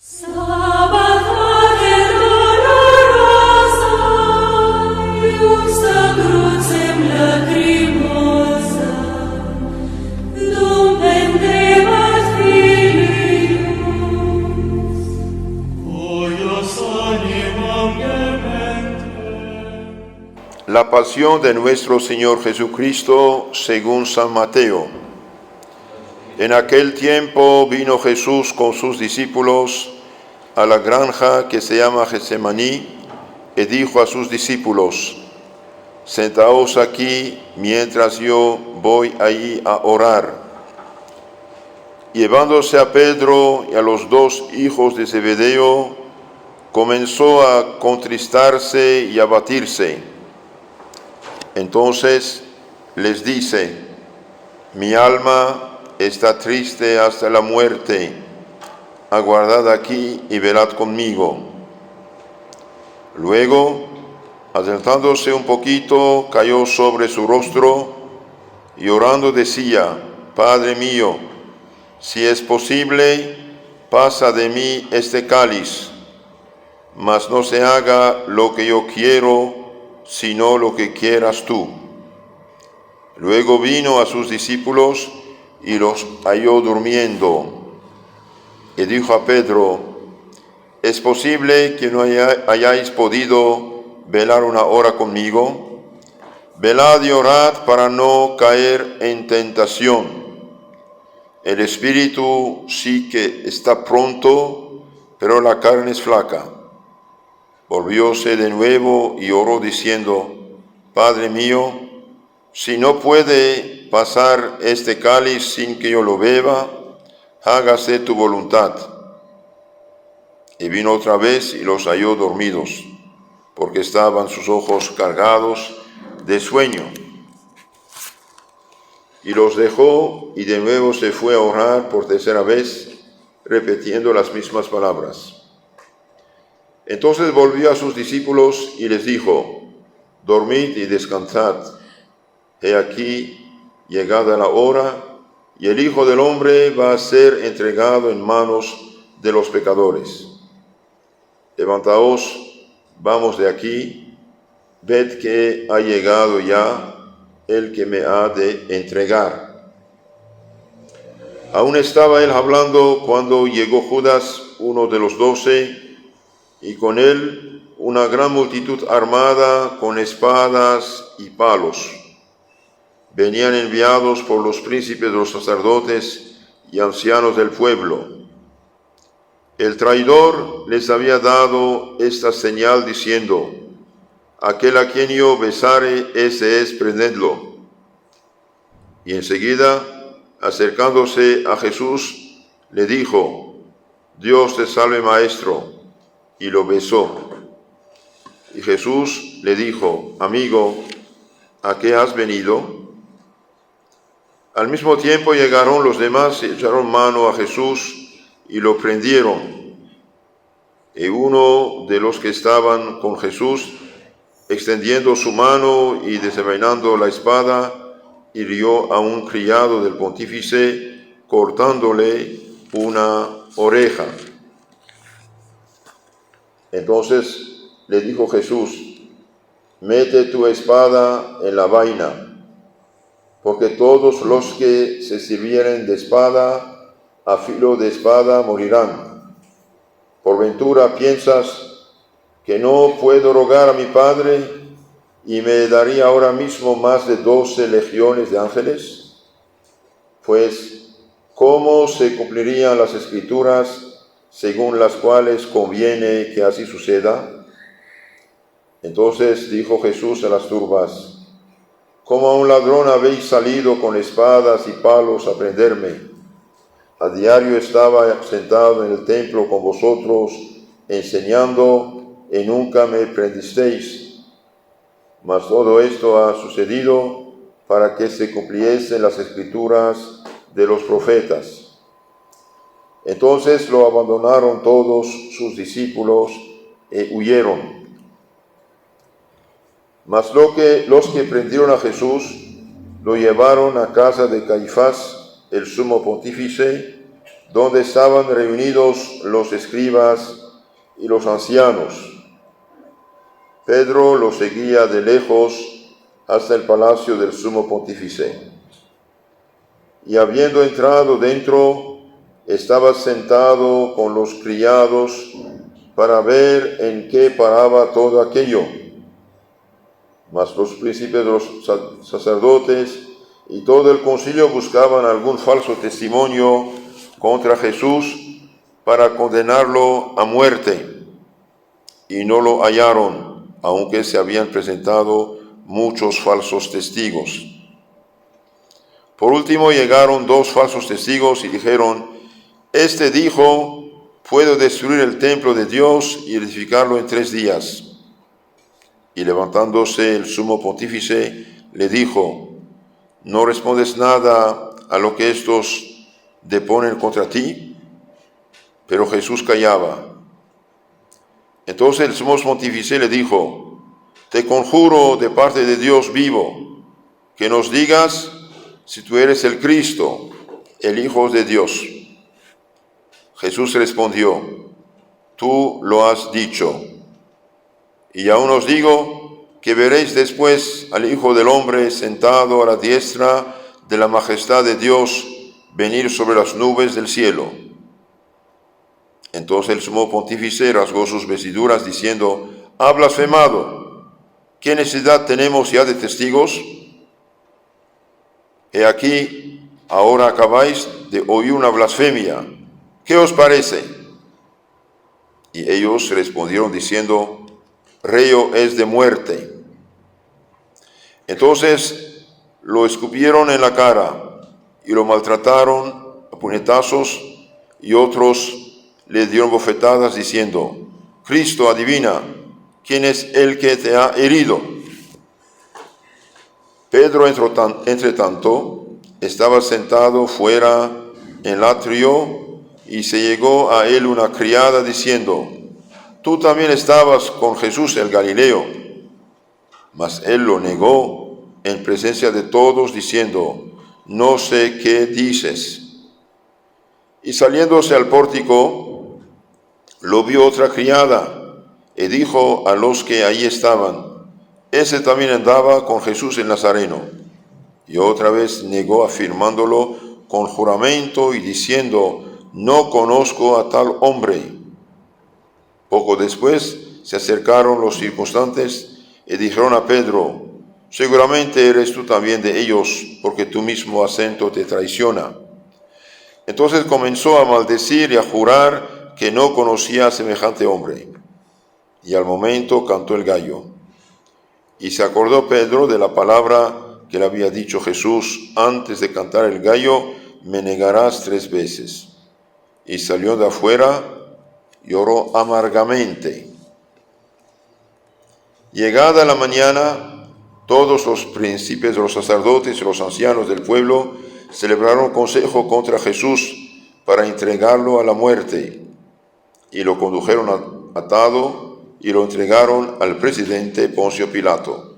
La pasión de nuestro Señor Jesucristo según San Mateo. En aquel tiempo vino Jesús con sus discípulos a la granja que se llama Getsemaní y dijo a sus discípulos: Sentaos aquí mientras yo voy allí a orar. Llevándose a Pedro y a los dos hijos de Zebedeo, comenzó a contristarse y a abatirse. Entonces les dice: mi alma está triste hasta la muerte, aguardad aquí y velad conmigo. Luego, adelantándose un poquito, cayó sobre su rostro y orando decía: Padre mío, si es posible, pasa de mí este cáliz, mas no se haga lo que yo quiero, sino lo que quieras tú. Luego vino a sus discípulos y los halló durmiendo. Y dijo a Pedro: ¿es posible que no hayáis podido velar una hora conmigo? Velad y orad para no caer en tentación. El espíritu sí que está pronto, pero la carne es flaca. Volvióse de nuevo y oró diciendo: Padre mío, si no puede pasar este cáliz sin que yo lo beba, hágase tu voluntad. Y vino otra vez y los halló dormidos, porque estaban sus ojos cargados de sueño. Y los dejó y de nuevo se fue a orar por tercera vez, repitiendo las mismas palabras. Entonces volvió a sus discípulos y les dijo: dormid y descansad. He aquí, llegada la hora, y el Hijo del Hombre va a ser entregado en manos de los pecadores. Levantaos, vamos de aquí, ved que ha llegado ya el que me ha de entregar. Aún estaba él hablando cuando llegó Judas, uno de los 12, y con él una gran multitud armada con espadas y palos. Venían enviados por los príncipes de los sacerdotes y ancianos del pueblo. El traidor les había dado esta señal diciendo: aquel a quien yo besare, ese es, prendedlo. Y enseguida, acercándose a Jesús, le dijo: Dios te salve, maestro. Y lo besó. Y Jesús le dijo: amigo, ¿a qué has venido? Al mismo tiempo llegaron los demás y echaron mano a Jesús y lo prendieron. Y uno de los que estaban con Jesús, extendiendo su mano y desenvainando la espada, hirió a un criado del pontífice, cortándole una oreja. Entonces le dijo Jesús: mete tu espada en la vaina, porque todos los que se sirvieren de espada, a filo de espada morirán. ¿Por ventura piensas que no puedo rogar a mi Padre y me daría ahora mismo más de 12 legiones de ángeles? Pues, ¿cómo se cumplirían las Escrituras según las cuales conviene que así suceda? Entonces dijo Jesús a las turbas: como a un ladrón habéis salido con espadas y palos a prenderme. A diario estaba sentado en el templo con vosotros, enseñando, y nunca me prendisteis. Mas todo esto ha sucedido para que se cumpliesen las Escrituras de los profetas. Entonces lo abandonaron todos sus discípulos y huyeron. Mas los que prendieron a Jesús lo llevaron a casa de Caifás, el sumo pontífice, donde estaban reunidos los escribas y los ancianos. Pedro los seguía de lejos hasta el palacio del sumo pontífice. Y habiendo entrado dentro, estaba sentado con los criados para ver en qué paraba todo aquello. Mas los príncipes de los sacerdotes y todo el concilio buscaban algún falso testimonio contra Jesús para condenarlo a muerte, y no lo hallaron, aunque se habían presentado muchos falsos testigos. Por último llegaron 2 falsos testigos y dijeron: Este dijo, puedo destruir el templo de Dios y edificarlo en 3 días. Y levantándose el sumo pontífice, le dijo: ¿No respondes nada a lo que estos deponen contra ti? Pero Jesús callaba. Entonces el sumo pontífice le dijo: Te conjuro de parte de Dios vivo, que nos digas si tú eres el Cristo, el Hijo de Dios. Jesús respondió: Tú lo has dicho. Y aún os digo que veréis después al Hijo del Hombre sentado a la diestra de la majestad de Dios venir sobre las nubes del cielo. Entonces el sumo pontífice rasgó sus vestiduras diciendo: Ha blasfemado. ¿Qué necesidad tenemos ya de testigos? He aquí, ahora acabáis de oír una blasfemia. ¿Qué os parece? Y ellos respondieron diciendo: Reo es de muerte. Entonces lo escupieron en la cara y lo maltrataron a puñetazos, y otros le dieron bofetadas diciendo: Cristo, adivina, ¿quién es el que te ha herido? Pedro, entre tanto, estaba sentado fuera en el atrio, y se llegó a él una criada diciendo: Tú también estabas con Jesús el Galileo. Mas él lo negó en presencia de todos, diciendo: No sé qué dices. Y saliéndose al pórtico, lo vio otra criada, y dijo a los que allí estaban: Ese también andaba con Jesús el Nazareno. Y otra vez negó, afirmándolo con juramento y diciendo: No conozco a tal hombre. Poco después se acercaron los circunstantes y dijeron a Pedro: Seguramente eres tú también de ellos, porque tu mismo acento te traiciona. Entonces comenzó a maldecir y a jurar que no conocía a semejante hombre. Y al momento cantó el gallo. Y se acordó Pedro de la palabra que le había dicho Jesús: Antes de cantar el gallo, me negarás 3 veces. Y salió de afuera, lloró amargamente. Llegada la mañana, todos los príncipes de los sacerdotes y los ancianos del pueblo celebraron consejo contra Jesús para entregarlo a la muerte, y lo condujeron atado y lo entregaron al presidente Poncio Pilato.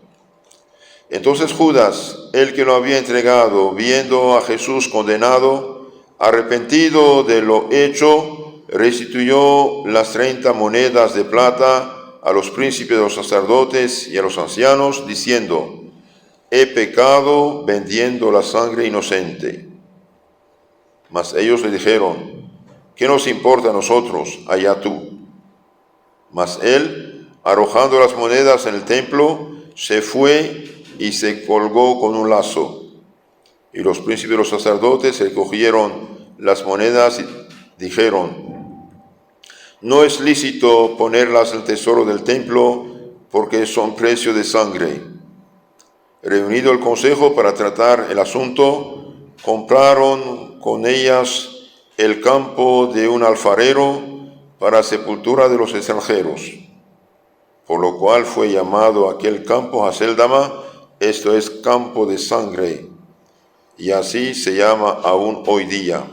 Entonces Judas, el que lo había entregado, viendo a Jesús condenado, arrepentido de lo hecho, restituyó las 30 monedas de plata a los príncipes de los sacerdotes y a los ancianos, diciendo: He pecado vendiendo la sangre inocente. Mas ellos le dijeron: ¿Qué nos importa a nosotros? Allá tú. Mas él, arrojando las monedas en el templo, se fue y se colgó con un lazo. Y los príncipes de los sacerdotes recogieron las monedas y dijeron: No es lícito ponerlas en el tesoro del templo, porque son precio de sangre. Reunido el consejo para tratar el asunto, compraron con ellas el campo de un alfarero para sepultura de los extranjeros, por lo cual fue llamado aquel campo Haceldama, esto es, campo de sangre, y así se llama aún hoy día.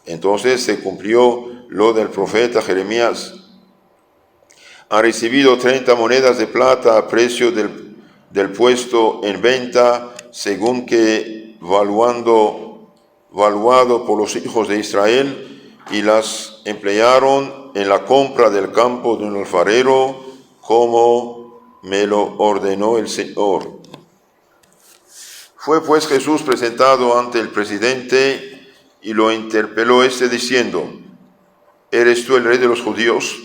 Entonces se cumplió lo del profeta Jeremías: Han recibido 30 monedas de plata a precio del puesto en venta, según que valuando valuado por los hijos de Israel, y las emplearon en la compra del campo de un alfarero, como me lo ordenó el Señor. Fue pues Jesús presentado ante el presidente y lo interpeló diciendo: ¿Eres tú el rey de los judíos?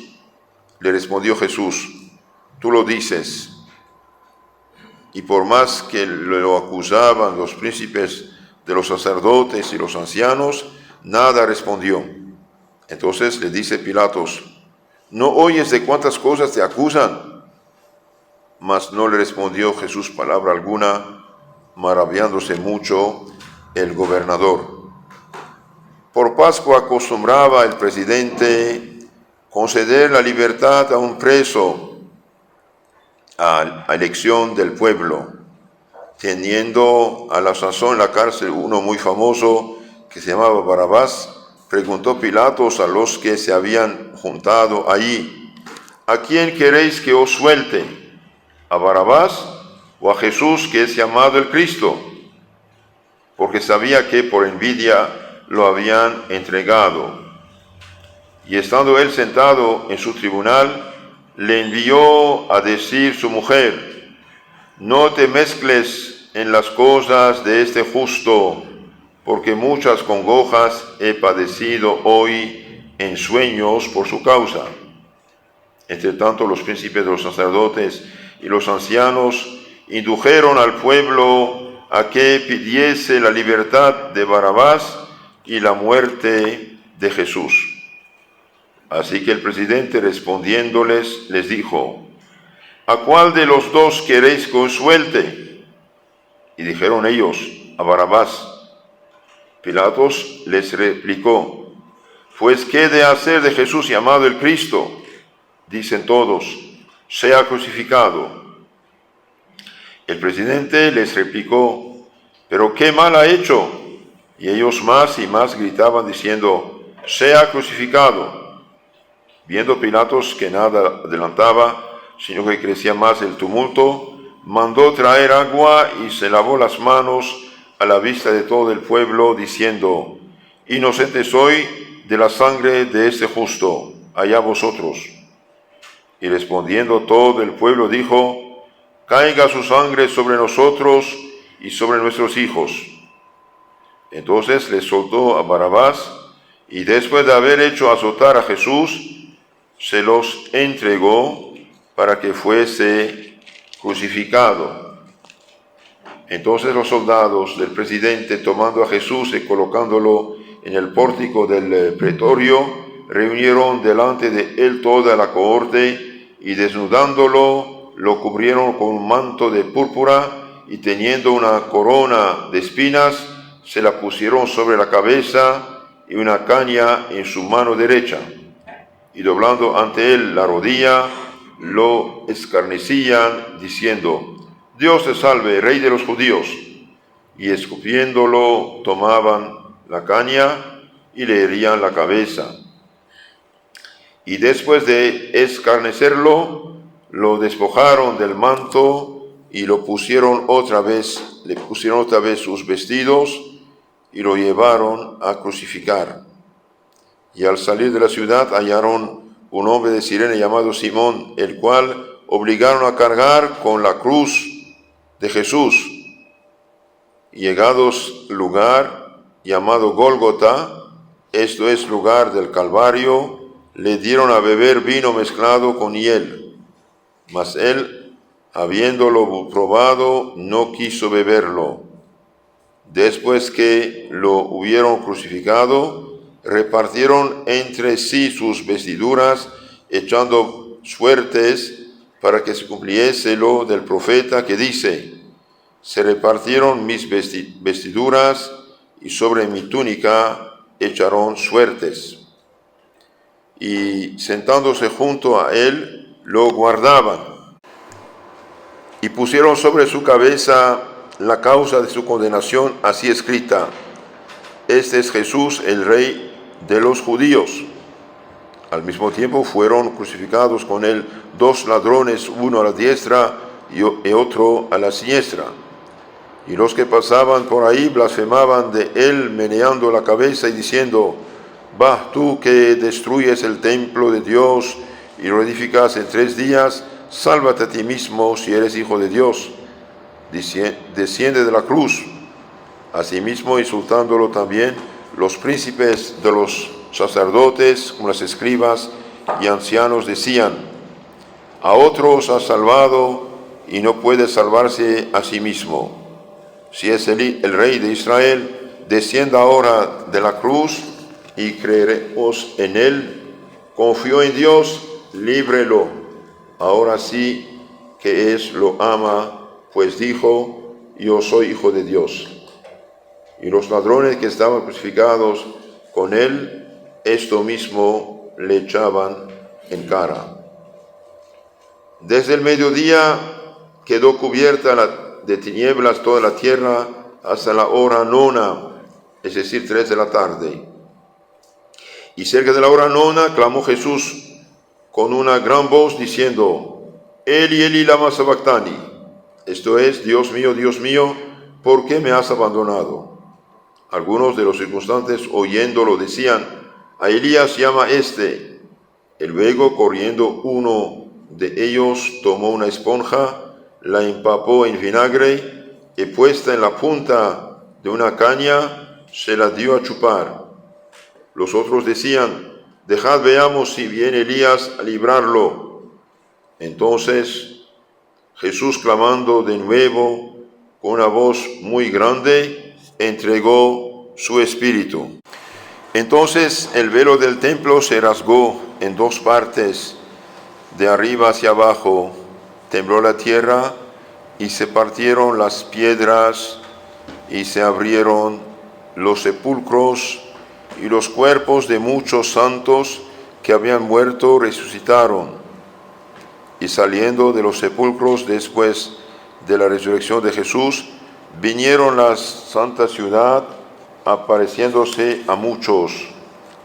Le respondió Jesús: tú lo dices. Y por más que lo acusaban los príncipes de los sacerdotes y los ancianos, nada respondió. Entonces le dice Pilatos: ¿no oyes de cuántas cosas te acusan? Mas no le respondió Jesús palabra alguna, maravillándose mucho el gobernador. Por Pascua acostumbraba el presidente conceder la libertad a un preso a elección del pueblo, teniendo a la sazón en la cárcel uno muy famoso que se llamaba Barabás. Preguntó Pilatos a los que se habían juntado allí: ¿a quién queréis que os suelte? ¿A Barabás o a Jesús, que es llamado el Cristo? Porque sabía que por envidia lo habían entregado. Y estando él sentado en su tribunal, le envió a decir su mujer: no te mezcles en las cosas de este justo, porque muchas congojas he padecido hoy en sueños por su causa. Entre tanto, los príncipes de los sacerdotes y los ancianos indujeron al pueblo a que pidiese la libertad de Barabás y la muerte de Jesús. Así que el presidente, respondiéndoles, les dijo: ¿a cuál de los dos queréis que os suelte? Y dijeron ellos: a Barabás. Pilatos les replicó: pues ¿qué he de hacer de Jesús llamado el Cristo? Dicen todos: sea crucificado. El presidente les replicó: ¿pero qué mal ha hecho? Y ellos más y más gritaban diciendo: sea crucificado. Viendo Pilatos que nada adelantaba, sino que crecía más el tumulto, mandó traer agua y se lavó las manos a la vista de todo el pueblo, diciendo: inocente soy de la sangre de este justo, allá vosotros. Y respondiendo todo el pueblo dijo: caiga su sangre sobre nosotros y sobre nuestros hijos. Entonces les soltó a Barabás, y después de haber hecho azotar a Jesús, se los entregó para que fuese crucificado. Entonces los soldados del presidente, tomando a Jesús y colocándolo en el pórtico del pretorio, reunieron delante de él toda la cohorte, y desnudándolo, lo cubrieron con un manto de púrpura, y teniendo una corona de espinas, se la pusieron sobre la cabeza, y una caña en su mano derecha. Y doblando ante él la rodilla, lo escarnecían, diciendo: Dios te salve, Rey de los judíos. Y escupiéndolo, tomaban la caña y le herían la cabeza. Y después de escarnecerlo, lo despojaron del manto y le pusieron otra vez sus vestidos y lo llevaron a crucificar. Y al salir de la ciudad hallaron un hombre de Cirene llamado Simón, el cual obligaron a cargar con la cruz de Jesús. Y llegados lugar llamado Gólgota, esto es lugar del Calvario, le dieron a beber vino mezclado con hiel. Mas él, habiéndolo probado, no quiso beberlo. Después que lo hubieron crucificado, repartieron entre sí sus vestiduras, echando suertes para que se cumpliese lo del profeta que dice: se repartieron mis vestiduras y sobre mi túnica echaron suertes. Y sentándose junto a él, lo guardaban. Y pusieron sobre su cabeza la causa de su condenación, así escrita: este es Jesús, el Rey de los judíos. Al mismo tiempo fueron crucificados con él 2 ladrones, uno a la diestra y otro a la siniestra. Y los que pasaban por ahí blasfemaban de él, meneando la cabeza y diciendo: «Va, tú que destruyes el templo de Dios y lo edificas en 3 días, sálvate a ti mismo si eres hijo de Dios. Desciende de la cruz». Asimismo, insultándolo también, los príncipes de los sacerdotes, como los escribas y ancianos, decían: «A otros ha salvado y no puede salvarse a sí mismo. Si es el Rey de Israel, descienda ahora de la cruz y creeremos en él. Confió en Dios, líbrelo. Ahora sí que lo ama, pues dijo: yo soy hijo de Dios». Y los ladrones que estaban crucificados con él, esto mismo le echaban en cara. Desde el mediodía quedó cubierta de tinieblas toda la tierra hasta la hora 9, es decir, 3 de la tarde. Y cerca de la hora 9 clamó Jesús con una gran voz diciendo: Eli, Eli, lama sabactani. Esto es: Dios mío, ¿por qué me has abandonado? Algunos de los circunstantes, oyéndolo, decían: a Elías llama este. Y luego, corriendo, uno de ellos tomó una esponja, la empapó en vinagre y, puesta en la punta de una caña, se la dio a chupar. Los otros decían: dejad, veamos si viene Elías a librarlo. Entonces Jesús, clamando de nuevo con una voz muy grande, entregó su espíritu. Entonces el velo del templo se rasgó en 2 partes, de arriba hacia abajo. Tembló la tierra y se partieron las piedras y se abrieron los sepulcros, y los cuerpos de muchos santos que habían muerto resucitaron. Y saliendo de los sepulcros después de la resurrección de Jesús, vinieron a la santa ciudad, apareciéndose a muchos.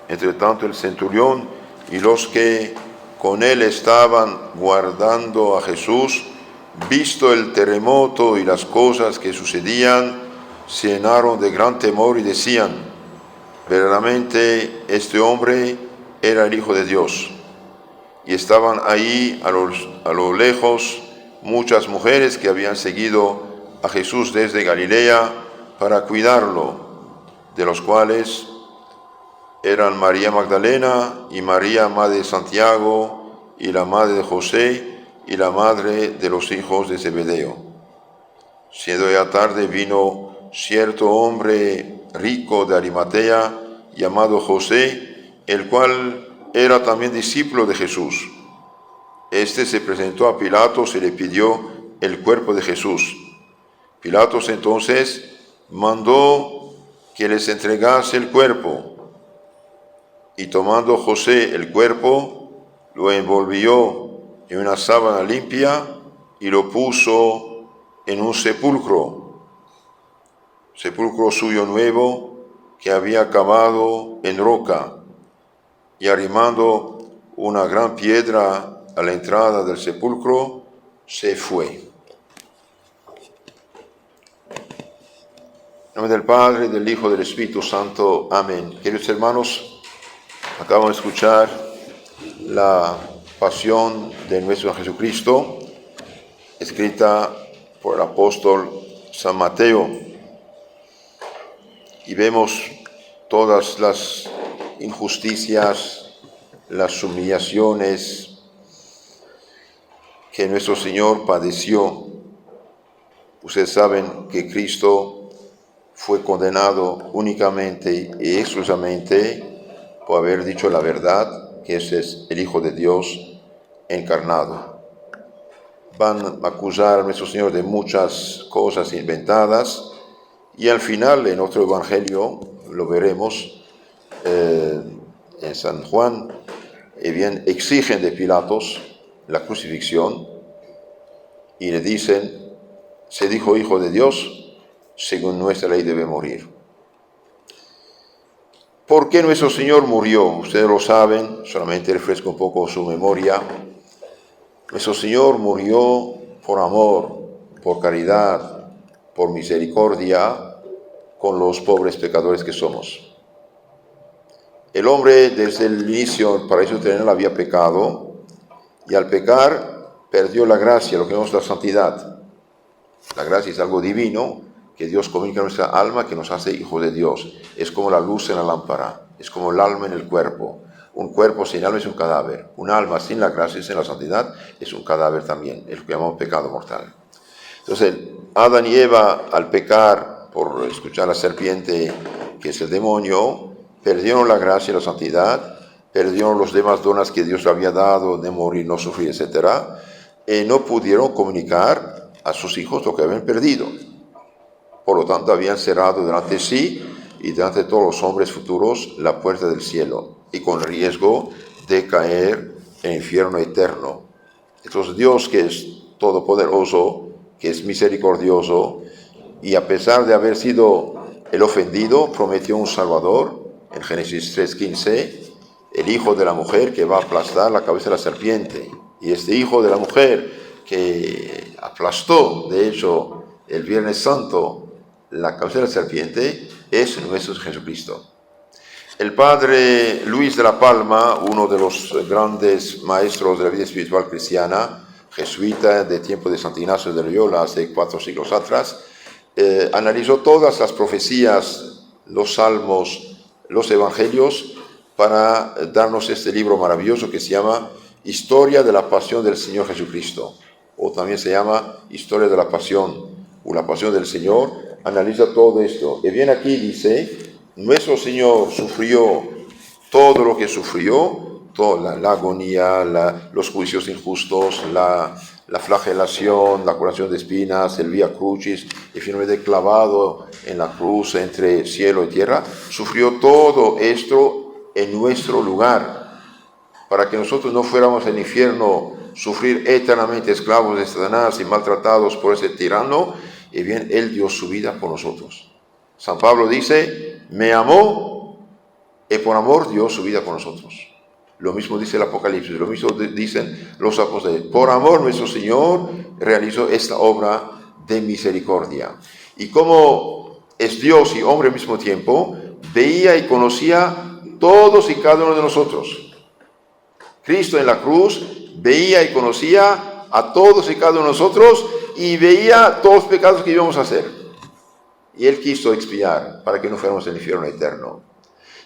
Entre tanto, el centurión y los que con él estaban guardando a Jesús, visto el terremoto y las cosas que sucedían, se llenaron de gran temor y decían: verdaderamente este hombre era el Hijo de Dios. Y estaban ahí a lo lejos muchas mujeres que habían seguido a Jesús desde Galilea para cuidarlo, de los cuales eran María Magdalena y María, madre de Santiago, y la madre de José, y la madre de los hijos de Zebedeo. Siendo ya tarde, vino cierto hombre rico de Arimatea, llamado José, el cual era también discípulo de Jesús. Este se presentó a Pilatos y le pidió el cuerpo de Jesús. Pilatos entonces mandó que les entregase el cuerpo. Y tomando José el cuerpo, lo envolvió en una sábana limpia y lo puso en un sepulcro suyo nuevo, que había cavado en roca, y arrimando una gran piedra a la entrada del sepulcro, se fue. En nombre del Padre, del Hijo y del Espíritu Santo. Amén. Queridos hermanos, acabamos de escuchar la pasión de nuestro Jesucristo, escrita por el apóstol San Mateo, y vemos todas las injusticias, las humillaciones que nuestro Señor padeció. Ustedes saben que Cristo fue condenado únicamente y exclusivamente por haber dicho la verdad, que ese es el Hijo de Dios encarnado. Van a acusar a nuestro Señor de muchas cosas inventadas, y al final, en otro evangelio, lo veremos, en San Juan, bien exigen de Pilatos la crucifixión y le dicen: se dijo Hijo de Dios, según nuestra ley debe morir. ¿Por qué nuestro Señor murió? Ustedes lo saben, solamente refresco un poco su memoria. Nuestro Señor murió por amor, por caridad, por misericordia con los pobres pecadores que somos. El hombre desde el inicio del paraíso terrenal había pecado y al pecar perdió la gracia, lo que llamamos la santidad. La gracia es algo divino que Dios comunica a nuestra alma, que nos hace hijos de Dios. Es como la luz en la lámpara, es como el alma en el cuerpo. Un cuerpo sin alma es un cadáver. Un alma sin la gracia, sin la santidad, es un cadáver también, es lo que llamamos pecado mortal. Entonces, Adán y Eva, al pecar por escuchar a la serpiente, que es el demonio, perdieron la gracia y la santidad, perdieron los demás dones que Dios le había dado, de morir, no sufrir, etc. No pudieron comunicar a sus hijos lo que habían perdido. Por lo tanto, habían cerrado delante de sí y delante de todos los hombres futuros la puerta del cielo, y con riesgo de caer en el infierno eterno. Entonces Dios, que es todopoderoso, que es misericordioso, y a pesar de haber sido el ofendido, prometió un Salvador, en Génesis 3:15, el hijo de la mujer que va a aplastar la cabeza de la serpiente. Y este hijo de la mujer que aplastó, de hecho, el Viernes Santo, la cabeza de la serpiente, es nuestro Jesucristo. El padre Luis de la Palma, uno de los grandes maestros de la vida espiritual cristiana, jesuita de tiempo de Santo Ignacio de Loyola, hace 4 siglos atrás, analizó todas las profecías, los salmos, los evangelios, para darnos este libro maravilloso que se llama Historia de la Pasión del Señor Jesucristo, o también se llama Historia de la Pasión, o la Pasión del Señor. Analiza todo esto. Y bien aquí dice, nuestro Señor sufrió todo lo que sufrió, toda la agonía, los juicios injustos, la flagelación, la curación de espinas, el vía crucis, y finalmente clavado en la cruz entre cielo y tierra. Sufrió todo esto en nuestro lugar, para que nosotros no fuéramos al infierno, sufrir eternamente esclavos de Satanás y maltratados por ese tirano. Y bien, Él dio su vida por nosotros. San Pablo dice, me amó y por amor dio su vida por nosotros. Lo mismo dice el Apocalipsis, lo mismo dicen los apóstoles. Por amor nuestro Señor realizó esta obra de misericordia. Y como es Dios y hombre al mismo tiempo, veía y conocía todos y cada uno de nosotros. Cristo en la cruz veía y conocía a todos y cada uno de nosotros, y veía todos los pecados que íbamos a hacer. Y Él quiso expiar para que no fuéramos al infierno eterno.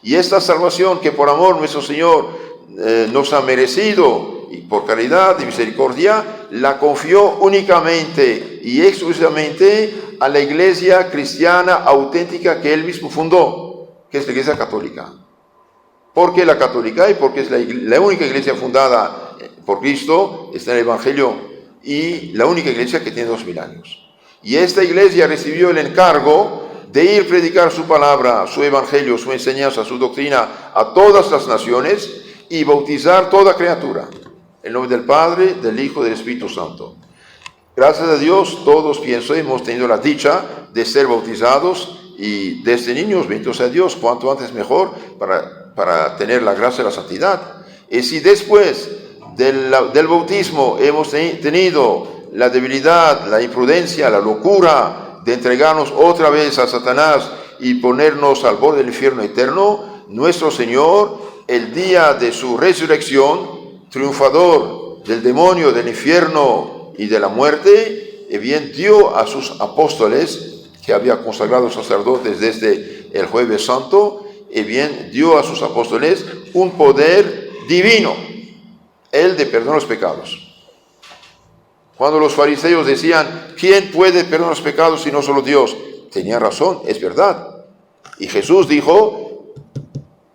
Y esta salvación que por amor nuestro Señor nos ha merecido, y por caridad y misericordia, la confió únicamente y exclusivamente a la iglesia cristiana auténtica que Él mismo fundó, que es la Iglesia Católica. ¿Por qué la católica? Y porque es la única iglesia fundada por Cristo, está en el Evangelio, y la única iglesia que tiene 2000 años. Y esta iglesia recibió el encargo de ir a predicar su palabra, su evangelio, su enseñanza, su doctrina a todas las naciones y bautizar toda criatura. En nombre del Padre, del Hijo y del Espíritu Santo. Gracias a Dios, todos, pienso, hemos tenido la dicha de ser bautizados, y desde niños, bendito sea Dios, cuanto antes mejor, para tener la gracia de la santidad. Y si después del bautismo hemos tenido la debilidad, la imprudencia, la locura de entregarnos otra vez a Satanás y ponernos al borde del infierno eterno, nuestro Señor, el día de su resurrección, triunfador del demonio, del infierno y de la muerte, bien dio a sus apóstoles, que había consagrado sacerdotes desde el Jueves Santo, bien dio a sus apóstoles un poder divino, el de perdonar los pecados. Cuando los fariseos decían, ¿quién puede perdonar los pecados si no solo Dios? Tenían razón, es verdad. Y Jesús dijo,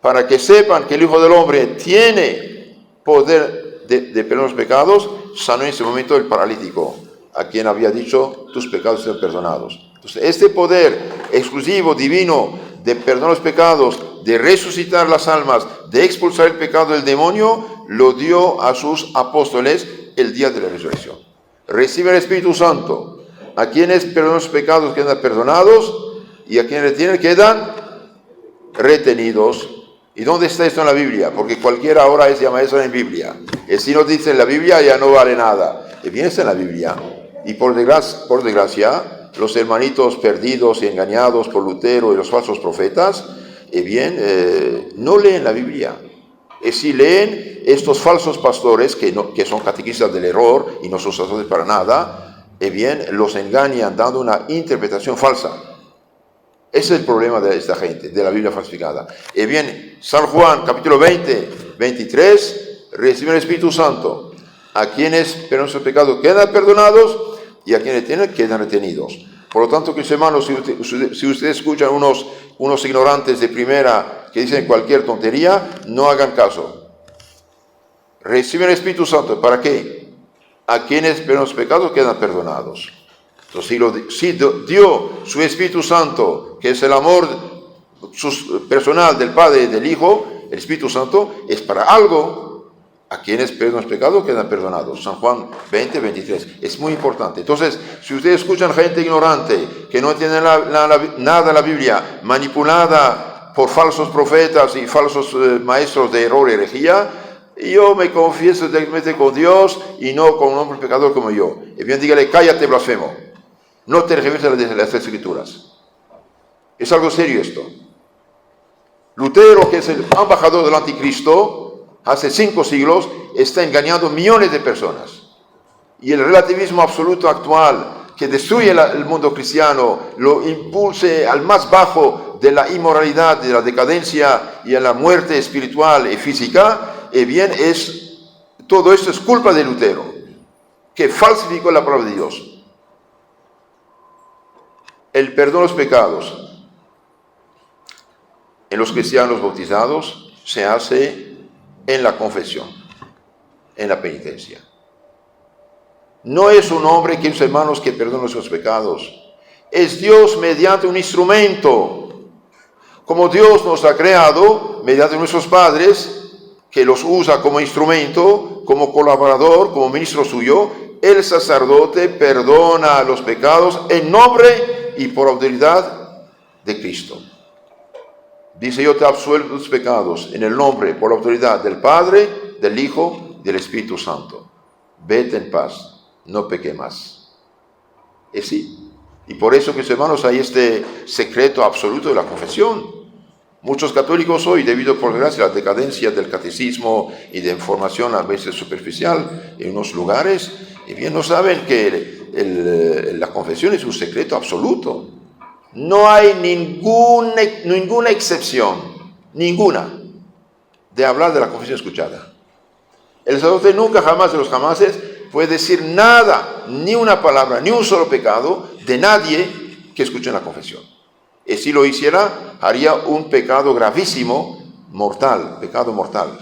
para que sepan que el Hijo del Hombre tiene poder de perdonar los pecados, sanó en ese momento el paralítico, a quien había dicho, tus pecados están perdonados. Entonces, este poder exclusivo, divino, de perdonar los pecados, de resucitar las almas, de expulsar el pecado del demonio, lo dio a sus apóstoles el día de la resurrección. Recibe el Espíritu Santo. A quienes perdonan los pecados quedan perdonados, y a quienes retienen quedan retenidos. ¿Y dónde está esto en la Biblia? Porque cualquiera ahora es ya maestro en Biblia. Si no dice en la Biblia ya no vale nada. Y bien está en la Biblia. Y por desgracia, los hermanitos perdidos y engañados por Lutero y los falsos profetas, no leen la Biblia. Y si leen estos falsos pastores que son catequistas del error y no son sacerdotes para nada, los engañan dando una interpretación falsa. Ese es el problema de esta gente, de la Biblia falsificada. San Juan, capítulo 20, 23, reciben el Espíritu Santo. A quienes perdonan sus pecados quedan perdonados y a quienes tienen quedan retenidos. Por lo tanto, queridos hermanos, si ustedes escuchan unos ignorantes de primera que dicen cualquier tontería, no hagan caso. Reciben el Espíritu Santo. ¿Para qué? A quienes perdonan sus pecados quedan perdonados. Entonces, si dio su Espíritu Santo, que es el amor personal del Padre y del Hijo, el Espíritu Santo es para algo. A quienes perdonan los pecados quedan perdonados. San Juan 20, 23. Es muy importante. Entonces, si ustedes escuchan gente ignorante, que no entiende nada de la Biblia, manipulada por falsos profetas y falsos maestros de error y herejía, yo me confieso directamente con Dios y no con un hombre pecador como yo. Y bien, dígale, cállate, blasfemo. No te refieres a las Escrituras. Es algo serio esto. Lutero, que es el embajador del anticristo, hace 5 siglos, está engañando millones de personas. Y el relativismo absoluto actual, que destruye el mundo cristiano, lo impulse al más bajo de la inmoralidad, de la decadencia y a la muerte espiritual y física, todo esto es culpa de Lutero, que falsificó la palabra de Dios. El perdón de los pecados en los cristianos bautizados se hace en la confesión, en la penitencia. No es un hombre, queridos hermanos, que perdona nuestros pecados. Es Dios mediante un instrumento. Como Dios nos ha creado, mediante nuestros padres, que los usa como instrumento, como colaborador, como ministro suyo, el sacerdote perdona los pecados en nombre y por autoridad de Cristo. Dice, yo te absuelvo tus pecados en el nombre, por la autoridad del Padre, del Hijo, del Espíritu Santo. Vete en paz, no peque más. Y sí. Y por eso, mis hermanos, hay este secreto absoluto de la confesión. Muchos católicos hoy, debido por desgracia a la decadencia del catecismo y de información a veces superficial en unos lugares, no saben que la confesión es un secreto absoluto. No hay ninguna excepción, ninguna, de hablar de la confesión escuchada. El sacerdote nunca, jamás de los jamases, puede decir nada, ni una palabra, ni un solo pecado de nadie que escuche la confesión. Y si lo hiciera, haría un pecado gravísimo, mortal, pecado mortal.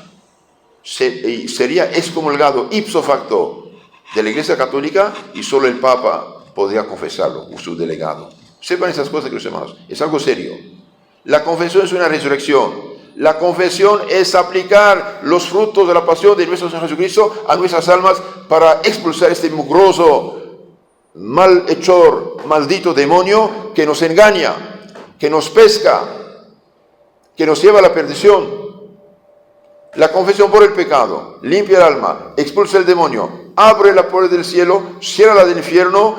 Y sería excomulgado ipso facto de la Iglesia Católica y solo el Papa podría confesarlo, o su delegado. Sepan esas cosas, queridos hermanos, es algo serio. La confesión es una resurrección. La confesión es aplicar los frutos de la pasión de nuestro Señor Jesucristo a nuestras almas para expulsar este mugroso, malhechor, maldito demonio que nos engaña, que nos pesca, que nos lleva a la perdición. La confesión por el pecado limpia el alma, expulsa el demonio, abre la puerta del cielo, cierra la del infierno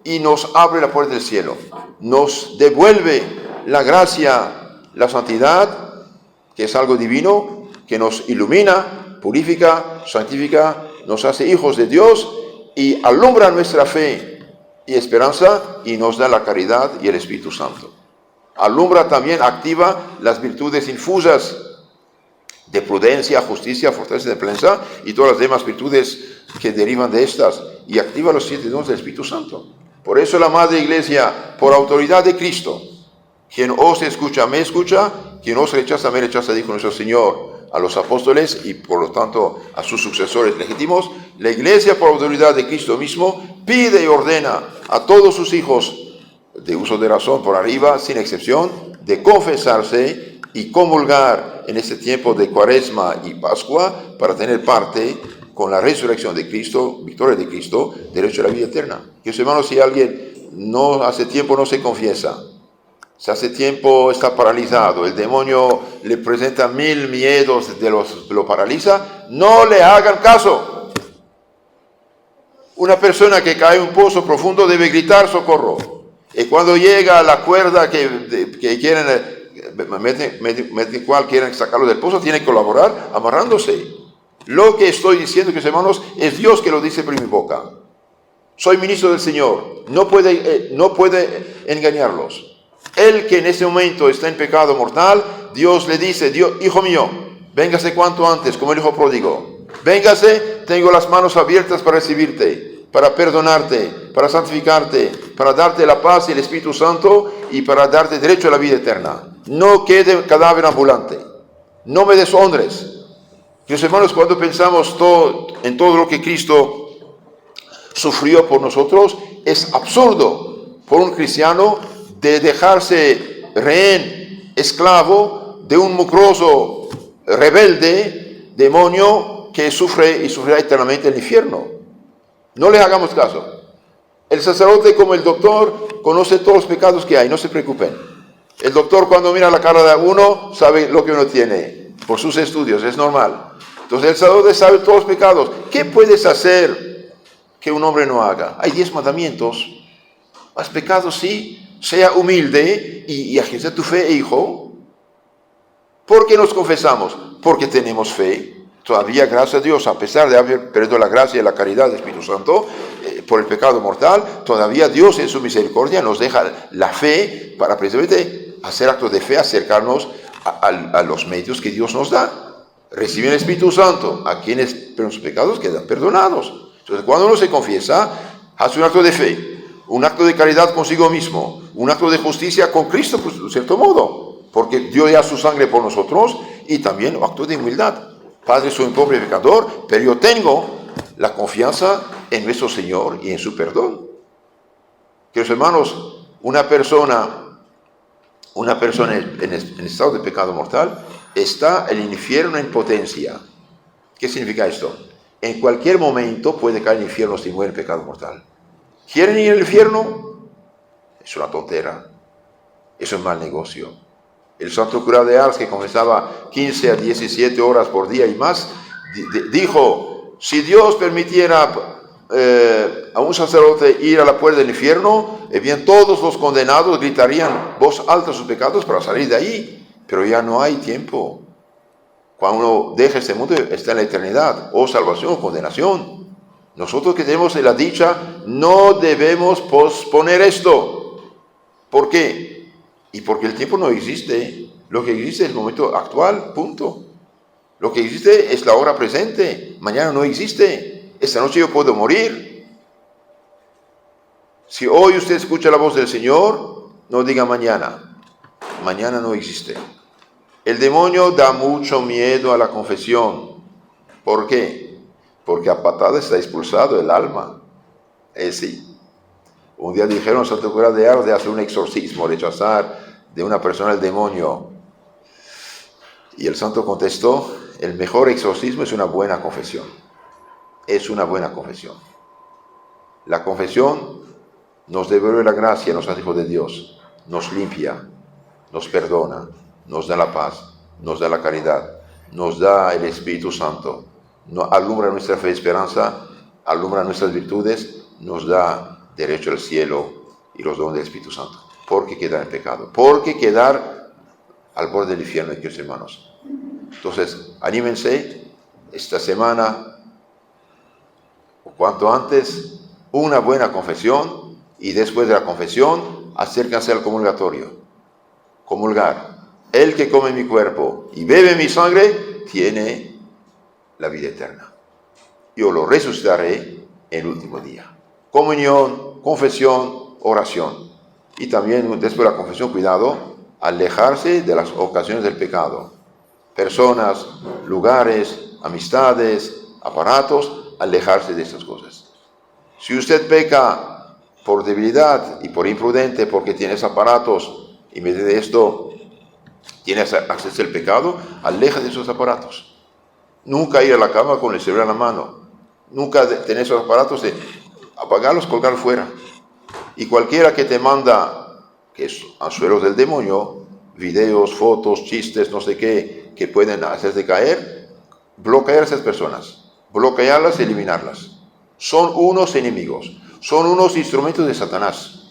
y nos abre la puerta del cielo. Nos devuelve la gracia, la santidad, que es algo divino, que nos ilumina, purifica, santifica, nos hace hijos de Dios y alumbra nuestra fe y esperanza y nos da la caridad y el Espíritu Santo. Alumbra también, activa las virtudes infusas de prudencia, justicia, fortaleza, templanza y todas las demás virtudes que derivan de estas y activa los 7 dones del Espíritu Santo. Por eso la Madre Iglesia, por autoridad de Cristo, quien os escucha, me escucha, quien os rechaza, me rechaza, dijo nuestro Señor a los apóstoles y por lo tanto a sus sucesores legítimos. La Iglesia, por autoridad de Cristo mismo, pide y ordena a todos sus hijos de uso de razón por arriba, sin excepción, de confesarse y comulgar en este tiempo de Cuaresma y Pascua para tener parte con la resurrección de Cristo, victoria de Cristo, derecho a la vida eterna. Que hermanos, si alguien hace tiempo no se confiesa, si hace tiempo está paralizado, el demonio le presenta 1000 miedos lo paraliza, no le hagan caso. Una persona que cae en un pozo profundo debe gritar socorro. Y cuando llega la cuerda que quieren, meten cual quieren sacarlo del pozo, tienen que colaborar amarrándose. Lo que estoy diciendo, que hermanos, es Dios que lo dice por mi boca. Soy ministro del Señor, no puede engañarlos. El que en ese momento está en pecado mortal, Dios le dice: hijo mío, véngase cuanto antes, como el hijo pródigo. Véngase, tengo las manos abiertas para recibirte, para perdonarte, para santificarte, para darte la paz y el Espíritu Santo y para darte derecho a la vida eterna. No quede cadáver ambulante, no me deshonres. Mis hermanos, cuando pensamos en todo lo que Cristo sufrió por nosotros, es absurdo por un cristiano de dejarse rehén, esclavo de un mugroso rebelde, demonio que sufre y sufrirá eternamente el infierno. No le hagamos caso. El sacerdote, como el doctor, conoce todos los pecados que hay, no se preocupen. El doctor, cuando mira la cara de uno, sabe lo que uno tiene por sus estudios, es normal. Entonces el sacerdote sabe todos los pecados. ¿Qué puedes hacer que un hombre no haga? Hay 10 mandamientos. Haz pecados, sí, sea humilde y ejerce tu fe, hijo. ¿Por qué nos confesamos? Porque tenemos fe. Todavía, gracias a Dios, a pesar de haber perdido la gracia y la caridad del Espíritu Santo por el pecado mortal, todavía Dios en su misericordia nos deja la fe para precisamente hacer actos de fe, acercarnos a los medios que Dios nos da. Reciben el Espíritu Santo, a quienes pero sus pecados quedan perdonados. Entonces, cuando uno se confiesa, hace un acto de fe, un acto de caridad consigo mismo, un acto de justicia con Cristo, pues, de cierto modo, porque dio ya su sangre por nosotros, y también un acto de humildad. Padre, soy un pobre pecador, pero yo tengo la confianza en nuestro Señor y en su perdón. Queridos hermanos, una persona en estado de pecado mortal está el infierno en potencia. ¿Qué significa esto? En cualquier momento puede caer en el infierno si muere en pecado mortal. ¿Quieren ir al infierno? Es una tontera. Es un mal negocio. El santo cura de Ars, que comenzaba 15 a 17 horas por día y más, dijo: si Dios permitiera a un sacerdote ir a la puerta del infierno, bien todos los condenados gritarían voz alta sus pecados para salir de ahí. Pero ya no hay tiempo. Cuando uno deja este mundo, está en la eternidad, o salvación o condenación. Nosotros que tenemos la dicha, no debemos posponer esto. ¿Por qué? Y porque el tiempo no existe. Lo que existe es el momento actual, punto. Lo que existe es la hora presente. Mañana no existe. Esta noche yo puedo morir. Si hoy usted escucha la voz del Señor, no diga mañana. Mañana no existe. El demonio da mucho miedo a la confesión. ¿Por qué? Porque a patadas está expulsado el alma. Sí. Un día dijeron a Santo Cura de Ars de hacer un exorcismo, rechazar de una persona el demonio. Y el santo contestó: el mejor exorcismo es una buena confesión. Es una buena confesión. La confesión nos devuelve la gracia, nos hace hijos de Dios, nos limpia, nos perdona, nos da la paz, nos da la caridad, nos da el Espíritu Santo, alumbra nuestra fe y esperanza, alumbra nuestras virtudes, nos da derecho al cielo y los dones del Espíritu Santo. ¿Por qué quedar en pecado? ¿Por qué quedar al borde del infierno, queridos hermanos? Entonces, anímense esta semana, o cuanto antes, una buena confesión, y después de la confesión, acérquense al comulgatorio. Comulgar. El que come mi cuerpo y bebe mi sangre, tiene la vida eterna. Yo lo resucitaré en el último día. Comunión, confesión, oración. Y también, después de la confesión, cuidado, alejarse de las ocasiones del pecado. Personas, lugares, amistades, aparatos, alejarse de estas cosas. Si usted peca por debilidad y por imprudente, porque tienes aparatos, y en vez de esto tienes acceso al pecado, aleja de esos aparatos. Nunca ir a la cama con el celular en la mano. Nunca tener esos aparatos, de apagarlos, colgar fuera. Y cualquiera que te manda, que es anzuelos del demonio, videos, fotos, chistes, no sé qué, que pueden hacerte caer, bloquear a esas personas, bloquearlas y eliminarlas. Son unos enemigos, son unos instrumentos de Satanás.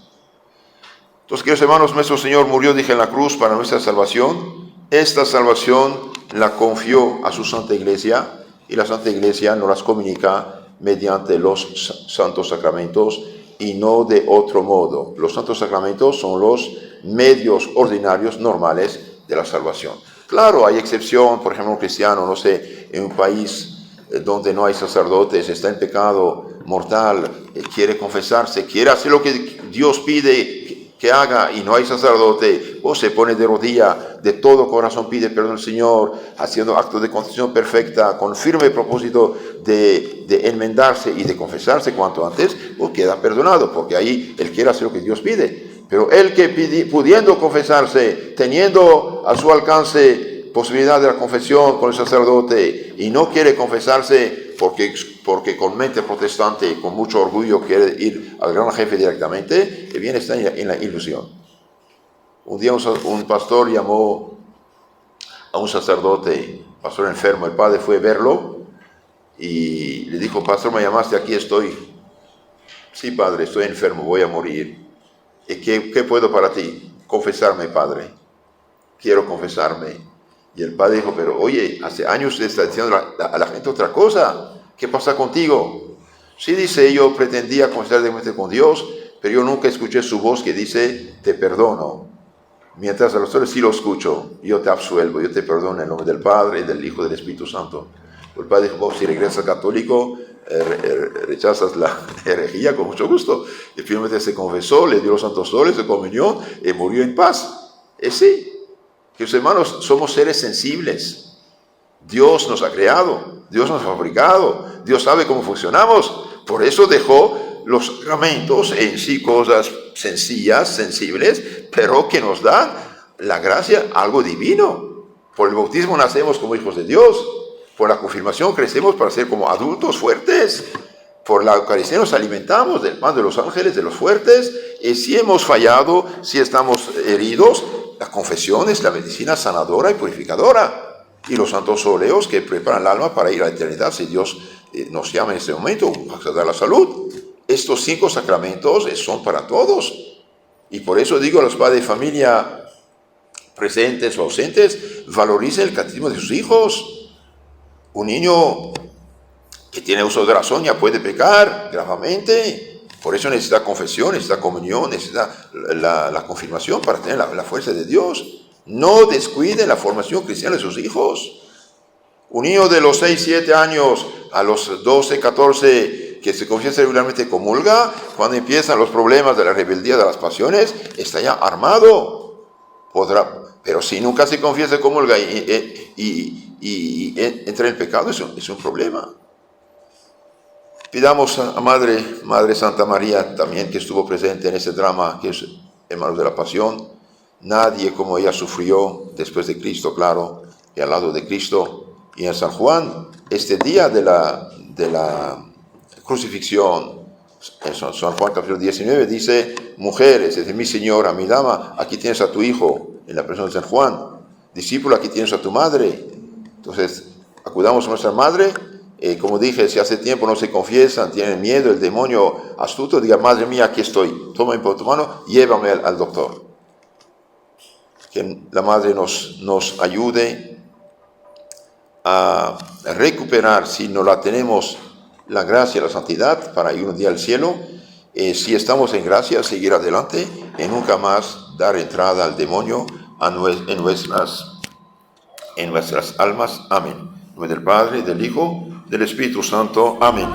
Entonces, queridos hermanos, nuestro Señor murió, dije, en la cruz para nuestra salvación. Esta salvación la confió a su Santa Iglesia, y la Santa Iglesia nos las comunica mediante los santos sacramentos y no de otro modo. Los santos sacramentos son los medios ordinarios normales de la salvación. Claro, hay excepción, por ejemplo, un cristiano, no sé, en un país donde no hay sacerdotes, está en pecado mortal, quiere confesarse, quiere hacer lo que Dios pide que haga y no hay sacerdote, o se pone de rodilla, de todo corazón pide perdón al Señor, haciendo actos de confesión perfecta, con firme propósito de enmendarse y de confesarse cuanto antes, pues queda perdonado, porque ahí él quiere hacer lo que Dios pide. Pero él que pudiendo confesarse, teniendo a su alcance posibilidad de la confesión con el sacerdote y no quiere confesarse porque con mente protestante, con mucho orgullo, quiere ir al gran jefe directamente, que bien está en la ilusión. Un día un pastor llamó a un sacerdote, pastor enfermo, el padre fue a verlo y le dijo: pastor, me llamaste, aquí estoy. Sí, padre, estoy enfermo, voy a morir. ¿Y qué puedo para ti? Confesarme, padre. Quiero confesarme. Y el padre dijo: pero oye, hace años le está diciendo a la gente otra cosa. ¿Qué pasa contigo? Sí, dice, yo pretendía confesar directamente con Dios, pero yo nunca escuché su voz que dice: te perdono. Mientras a los otros sí lo escucho, yo te absuelvo, yo te perdono en el nombre del Padre, del Hijo y del Espíritu Santo. El padre dijo: vos si regresas católico, rechazas la herejía con mucho gusto. Y finalmente se confesó, le dio los santos soles, se comunió y murió en paz. Sí. Que los hermanos somos seres sensibles. Dios nos ha creado, Dios nos ha fabricado, Dios sabe cómo funcionamos. Por eso dejó los sacramentos en sí cosas sencillas, sensibles, pero que nos dan la gracia, algo divino. Por el bautismo nacemos como hijos de Dios. Por la confirmación crecemos para ser como adultos fuertes. Por la Eucaristía nos alimentamos del pan de los ángeles, de los fuertes. Y si hemos fallado, si estamos heridos, la confesión es la medicina sanadora y purificadora. Y los santos óleos que preparan el alma para ir a la eternidad, si Dios nos llama en este momento a dar la salud. Estos 5 sacramentos son para todos. Y por eso digo a los padres de familia presentes o ausentes, valoricen el catecismo de sus hijos. Un niño que tiene uso de razón ya puede pecar gravemente. Por eso necesita confesión, necesita comunión, necesita la confirmación para tener la fuerza de Dios. No descuiden la formación cristiana de sus hijos. Un niño de los 6, 7 años a los 12, 14 que se confiesa regularmente comulga, cuando empiezan los problemas de la rebeldía, de las pasiones, está ya armado. Pero si nunca se confiesa comulga y entra en el pecado, es un problema. Pidamos a Madre Santa María también, que estuvo presente en ese drama que es Hermanos de la Pasión. Nadie como ella sufrió después de Cristo, claro, y al lado de Cristo. Y en San Juan, este día de la crucifixión, en San Juan capítulo 19, dice: mujeres, es decir, mi señora, mi dama, aquí tienes a tu hijo, en la persona de San Juan. Discípulo, aquí tienes a tu madre. Entonces, acudamos a nuestra madre. Como dije, si hace tiempo no se confiesan, tienen miedo, el demonio astuto, diga: madre mía, aquí estoy, tómame por tu mano, llévame al doctor. Que la madre nos ayude a recuperar, si no la tenemos, la gracia, la santidad, para ir un día al cielo. Si estamos en gracia, seguir adelante y nunca más dar entrada al demonio en nuestras almas. Amén. En nombre del Padre, del Hijo, del Espíritu Santo. Amén.